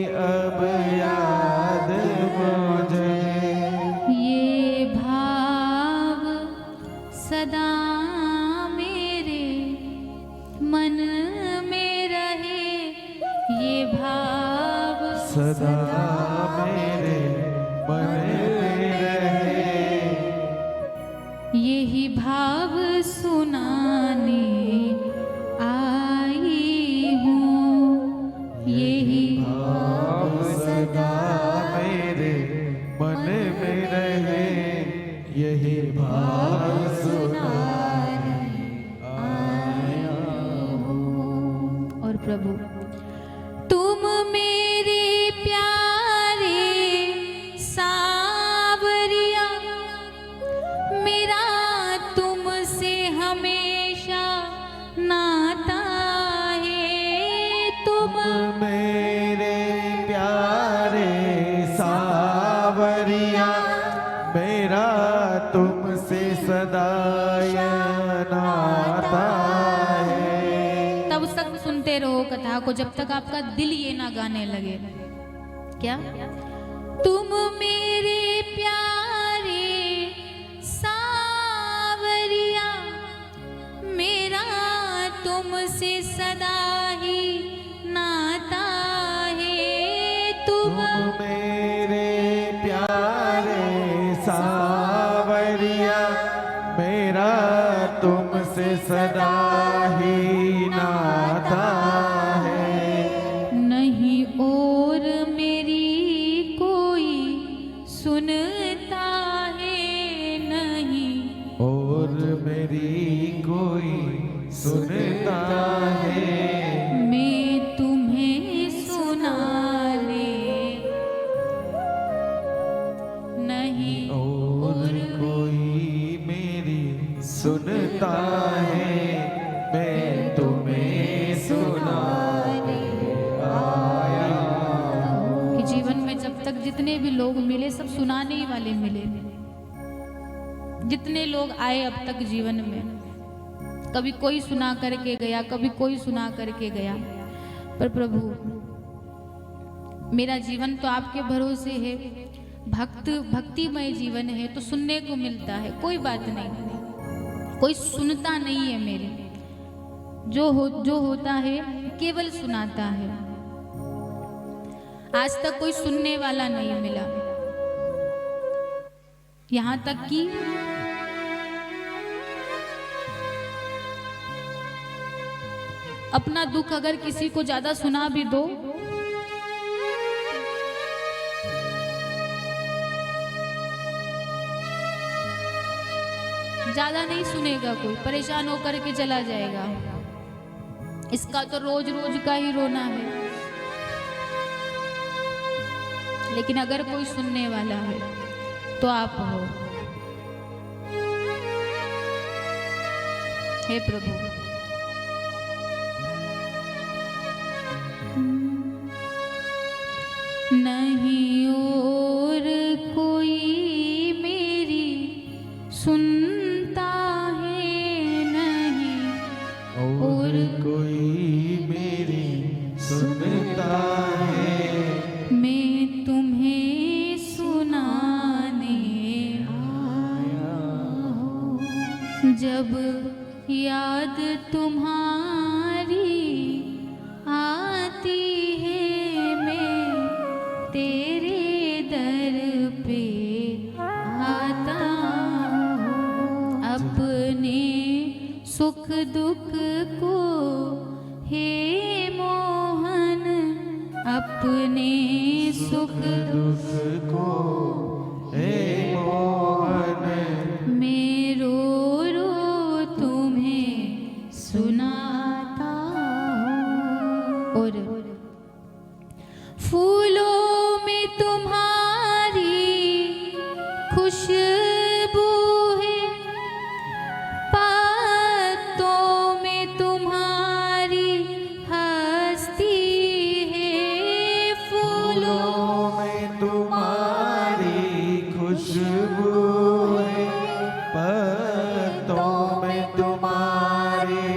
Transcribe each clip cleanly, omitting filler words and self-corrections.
अब याद मुझे। ये भाव सदा मेरे मन में रहे, ये भाव सदा मेरे मन में रहे। यही भाव सुनाने आई हूँ, यही भाव सदा मेरे मन में रहे। यही भाव सुनाने आया हूँ। और प्रभु तुम मेरे प्यारे सावरिया, मेरा तुमसे हमेशा नाता है। तुम मेरे प्यारे सावरिया, मेरा तुमसे सदा यह नाता है। तब तक सुनते रहो कथा को जब तक आपका दिल ये ना गाने लगे। क्या? तुम मेरे प्यारे सावरिया, मेरा तुमसे सदा ही नाता है। तुम मेरे प्यारे सावरिया, मेरा तुमसे सदा ही नाता है। नहीं और मेरी कोई सुनता है, नहीं और मेरी कोई सुनता है। मैं तुम्हें सुनाने नहीं और कोई मेरी सुनता है। मैं तुम्हें सुनाने आया। कि जीवन में जब तक जितने भी लोग मिले सब सुनाने ही वाले मिले। जितने लोग आए अब तक जीवन में, कभी कोई सुना करके गया, कभी कोई सुना करके गया। पर प्रभु मेरा जीवन तो आपके भरोसे है, भक्तिमय जीवन है, तो सुनने को मिलता है, कोई बात नहीं। कोई सुनता नहीं है मेरे, जो होता है केवल सुनाता है। आज तक कोई सुनने वाला नहीं मिला। यहाँ तक कि अपना दुख अगर किसी को ज्यादा सुना भी दो, ज्यादा नहीं सुनेगा, कोई परेशान होकर के चला जाएगा। इसका तो रोज रोज का ही रोना है। लेकिन अगर कोई सुनने वाला है तो आप हो। हे प्रभु नहीं और कोई मेरी सुनता है, नहीं और कोई मेरी सुनता है। मैं तुम्हें सुनाने आया हूँ। जब याद तुम्हारी आती है, मैं तेरे दर पे आता हूँ। अपने सुख दुख को हे मोहन, अपने सुख दुख को हे मोहन, मैं रो रो तुम्हें सुनाता हूँ। और फूलों में तुम्हारी खुशबू है, पत्तों में तुम्हारी हस्ती है। फूलों में तुम्हारी खुशबू है, पत्तों में तुम्हारी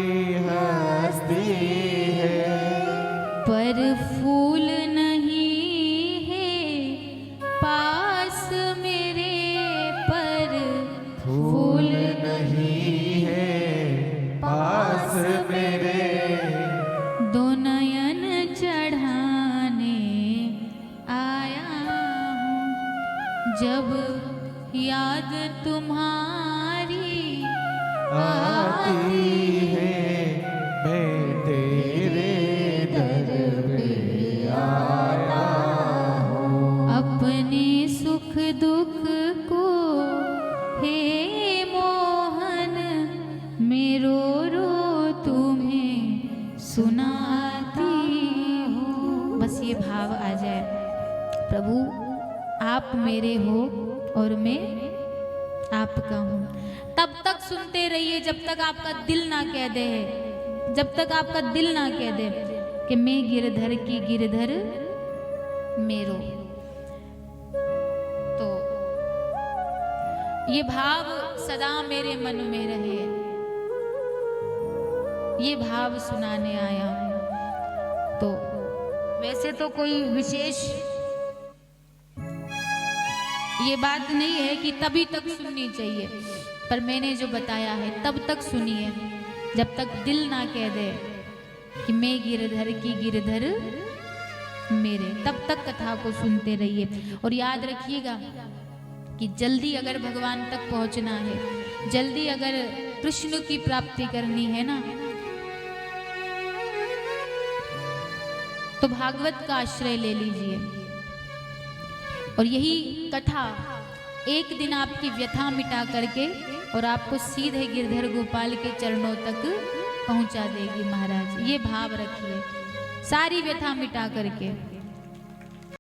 हस्ती है। पर फूल नहीं जब याद तुम्हारी आती है मैं तेरे दर पे आया हूँ। अपने सुख दुख को हे मोहन मेरो रो तुम्हें सुनाती हूँ। बस ये भाव आ जाए, प्रभु आप मेरे हो और मैं आपका हूँ। तब तक सुनते रहिए जब तक आपका दिल ना कह दे, जब तक आपका दिल ना कह दे कि मैं गिरधर की गिरधर मेरो। तो ये भाव सदा मेरे मन में रहे, ये भाव सुनाने आया हूं। तो वैसे तो कोई विशेष ये बात नहीं है कि तभी तक सुननी चाहिए, पर मैंने जो बताया है तब तक सुनिए जब तक दिल ना कह दे कि मैं गिरधर की गिरधर मेरे, तब तक कथा को सुनते रहिए। और याद रखिएगा कि जल्दी अगर भगवान तक पहुंचना है, जल्दी अगर कृष्ण की प्राप्ति करनी है ना, तो भागवत का आश्रय ले लीजिए। और यही कथा एक दिन आपकी व्यथा मिटा करके और आपको सीधे गिरधर गोपाल के चरणों तक पहुंचा देगी महाराज। ये भाव रखिए, सारी व्यथा मिटा करके।